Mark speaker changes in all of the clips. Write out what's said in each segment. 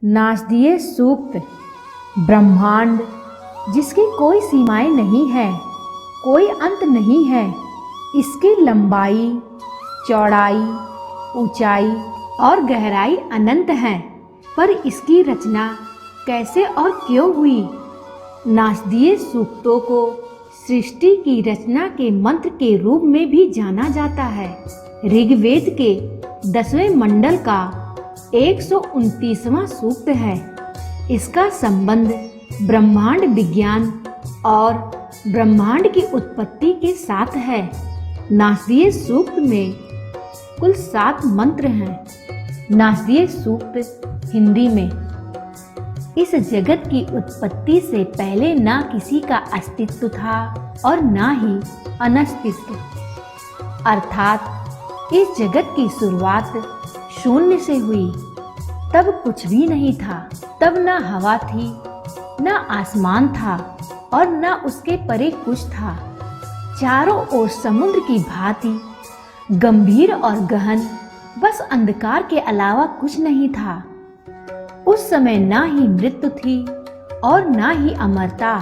Speaker 1: नासदीय सूक्त। ब्रह्मांड जिसकी कोई सीमाएं नहीं है, कोई अंत नहीं है। इसकी लंबाई, चौड़ाई, ऊंचाई और गहराई अनंत है, पर इसकी रचना कैसे और क्यों हुई? नासदीय सूक्तों को सृष्टि की रचना के मंत्र के रूप में भी जाना जाता है। ऋग्वेद के 10वें मंडल का 129वां सूक्त है। इसका संबंध ब्रह्मांड विज्ञान और ब्रह्मांड की उत्पत्ति के साथ है। नासदीय सूक्त में कुल 7 मंत्र हैं। नासदीय सूक्त हिंदी में। इस जगत की उत्पत्ति से पहले ना किसी का अस्तित्व था और ना ही अनस्तित्व, अर्थात इस जगत की शुरुआत शून्य से हुई। तब कुछ भी नहीं था। तब ना हवा थी, ना आसमान था और ना उसके परे कुछ था। चारों ओर समुद्र की भांति गंभीर और गहन, बस अंधकार के अलावा कुछ नहीं था। उस समय ना ही मृत्यु थी और ना ही अमरता,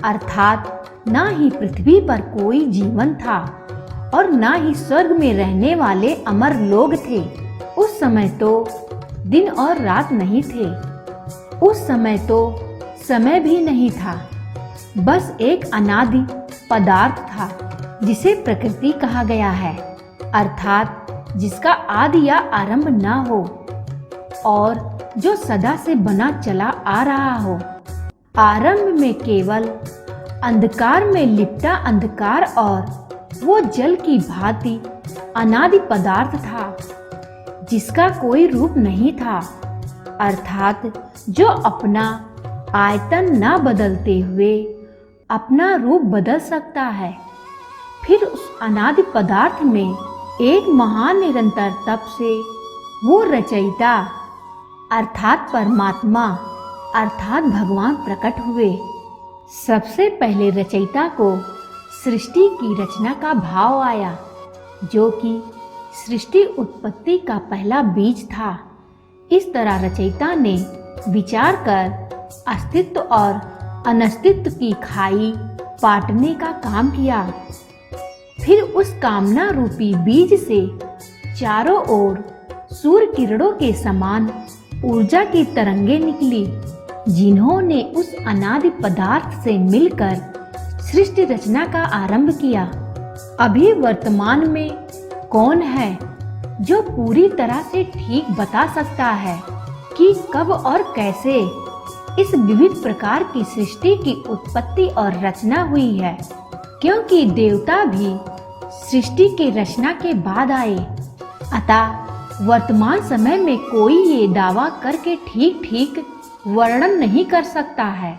Speaker 1: अर्थात ना ही पृथ्वी पर कोई जीवन था और ना ही स्वर्ग में रहने वाले अमर लोग थे। उस समय तो दिन और रात नहीं थे। उस समय तो समय भी नहीं था। बस एक अनादि पदार्थ था जिसे प्रकृति कहा गया है, अर्थात जिसका आदि या आरंभ ना हो और जो सदा से बना चला आ रहा हो। आरंभ में केवल अंधकार में लिपटा अंधकार और वो जल की भांति अनादि पदार्थ था जिसका कोई रूप नहीं था, अर्थात जो अपना आयतन न बदलते हुए अपना रूप बदल सकता है। फिर उस अनादि पदार्थ में एक महान निरंतर तप से वो रचयिता अर्थात परमात्मा अर्थात भगवान प्रकट हुए। सबसे पहले रचयिता को सृष्टि की रचना का भाव आया, जो कि सृष्टि उत्पत्ति का पहला बीज था। इस तरह रचयिता ने विचार कर अस्तित्व और अनस्तित्व की खाई पाटने का काम किया। फिर उस कामना रूपी बीज से चारों ओर सूर्य किरणों के समान ऊर्जा की तरंगें निकली, जिन्होंने उस अनादि पदार्थ से मिलकर सृष्टि रचना का आरंभ किया। अभी वर्तमान में कौन है जो पूरी तरह से ठीक बता सकता है कि कब और कैसे इस विविध प्रकार की सृष्टि की उत्पत्ति और रचना हुई है? क्योंकि देवता भी सृष्टि की रचना के बाद आए। अतः वर्तमान समय में कोई ये दावा करके ठीक वर्णन नहीं कर सकता है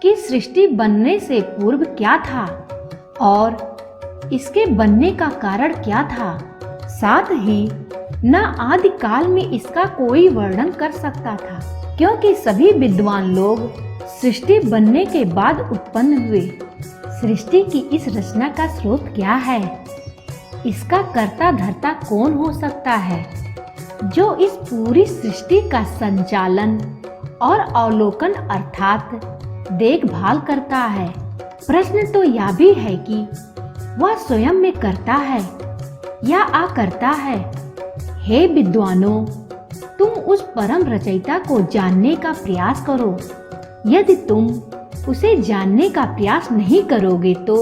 Speaker 1: कि सृष्टि बनने से पूर्व क्या था और इसके बनने का कारण क्या था। साथ ही न आदि काल में इसका कोई वर्णन कर सकता था, क्योंकि सभी विद्वान लोग सृष्टि बनने के बाद उत्पन्न हुए। सृष्टि की इस रचना का स्रोत क्या है? इसका कर्ता धर्ता कौन हो सकता है जो इस पूरी सृष्टि का संचालन और अवलोकन अर्थात देखभाल करता है? प्रश्न तो यह भी है कि वह स्वयं में करता है या अकर्ता है। हे विद्वानों, तुम उस परम रचयिता को जानने का प्रयास करो। यदि तुम उसे जानने का प्रयास नहीं करोगे तो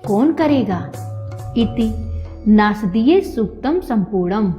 Speaker 1: कौन करेगा? इति नासदीय सूक्तम संपूर्णम।